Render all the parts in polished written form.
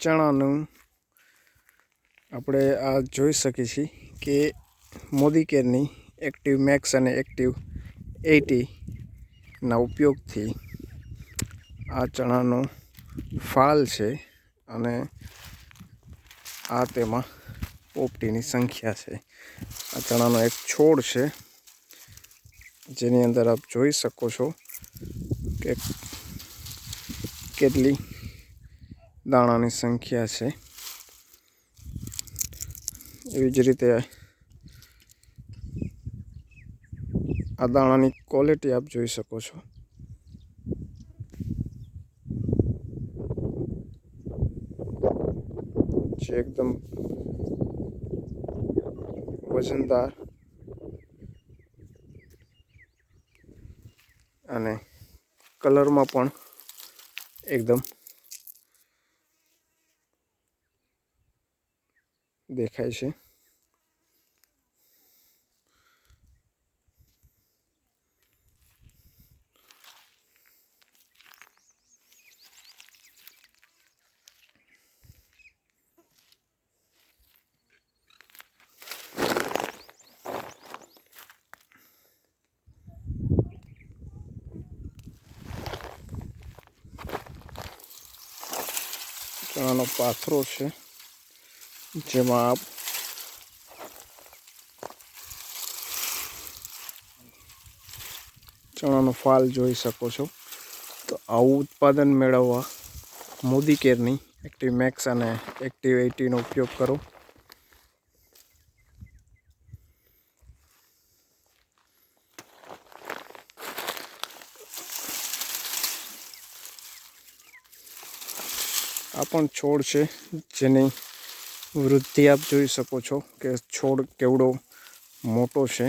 ચણાનું આપણે આ જોઈ શકીએ છીએ કે મોદી કેરની એક્ટિવ મેક્સ અને એક્ટિવ 80ના ઉપયોગથી આ ચણાનો ફાલ છે અને આ તેમાં પોપટીની સંખ્યા છે। આ ચણાનો એક છોડ છે જેની અંદર આપ જોઈ શકો છો કે કેટલી દાણાની સંખ્યા છે। એવી જ રીતે આ દાણાની ક્વોલિટી આપ જોઈ શકો છો। જે એકદમ વજનદાર અને કલરમાં પણ એકદમ દેખાય છે। ચણાનો પાથરો છે જેમાં આપ ચણાનો ફાલ જોઈ શકો છો। તો આવું ઉત્પાદન મેળવવા મોદી કેરની એક્ટિવ મેક્સ અને એક્ટિવ 80નો ઉપયોગ કરો। આ પણ છોડ છે જેની વૃદ્ધિ આપ જોઈ શકો છો કે છોડ કેવડો મોટો છે।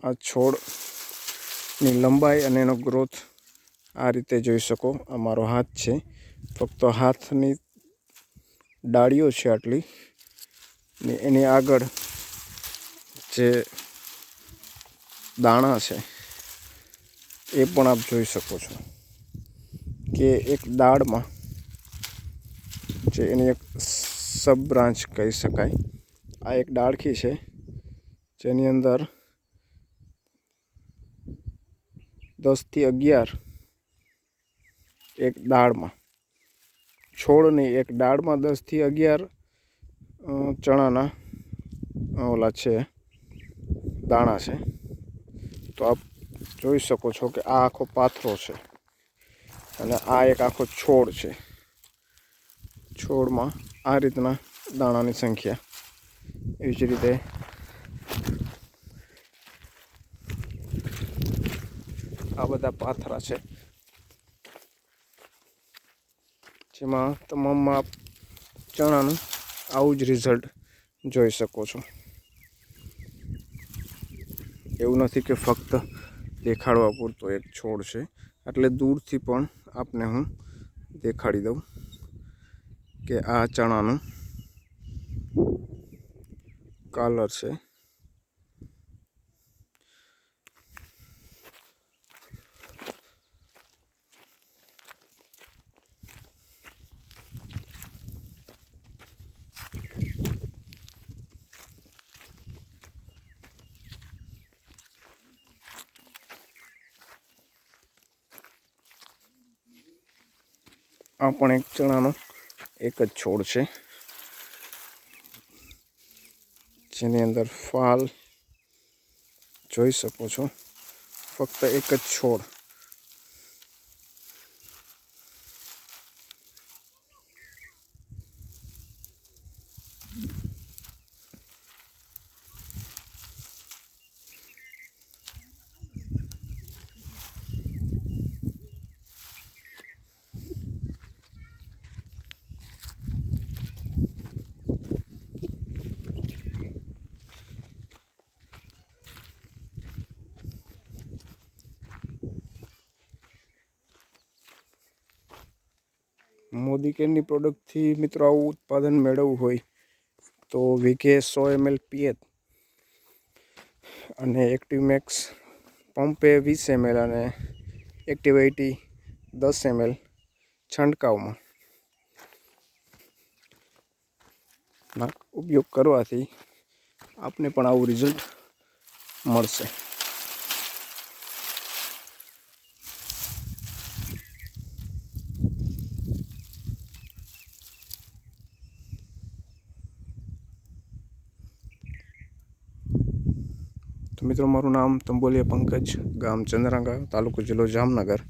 આ છોડની લંબાઈ અને એનો ગ્રોથ આ રીતે જોઈ શકો। આ મારો હાથ છે, ફક્ત હાથની ડાળીઓ છે આટલી ને એની આગળ જે દાણા છે એ પણ આપ જોઈ શકો છો કે એક દાળમાં જે એની એક સબ બ્રાન્ચ કહી શકાય। આ એક ડાળખી છે જેની અંદર 10 થી 11 એક દાળમાં છોડની એક દાળમાં 10 થી 11 ચણાના ઓલા છે દાણા છે। તો આપ જોઈ શકો છો કે આ આખો પાથરો છે અને આ એક આખો છોડ છે। છોડમાં આ રીતના દાણાની સંખ્યા, એવી જ રીતે આ બધા પાથરા છે જેમાં તમામમાં ચણાનું આવું જ રિઝલ્ટ જોઈ શકો છો। એવું નથી કે ફક્ત દેખાડવા પૂરતો એક છોડ છે, એટલે દૂરથી પણ આપને હું દેખાડી દઉં કે આ ચણાનું કલર છે। આ પણ એક ચણાનો એક જ છોડ છે જેની અંદર ફાલ જોઈ શકો છો। ફક્ત એક જ છોડ। મોદી કેરની પ્રોડક્ટથી મિત્રો આવું ઉત્પાદન મેળવવું હોય તો વીઘે 100 ml પિયત અને એક્ટિવ મેક્સ પંપે 20 ml અને એક્ટિવ 80 10 ml છંટકાવમાં ઉપયોગ કરવાથી આપને પણ આવું રિઝલ્ટ મળશે. તો મિત્રો, મારું નામ તંબોલિયા પંકજ, ગામ ચંદ્રાંગા, તાલુકો જિલ્લો જામનગર.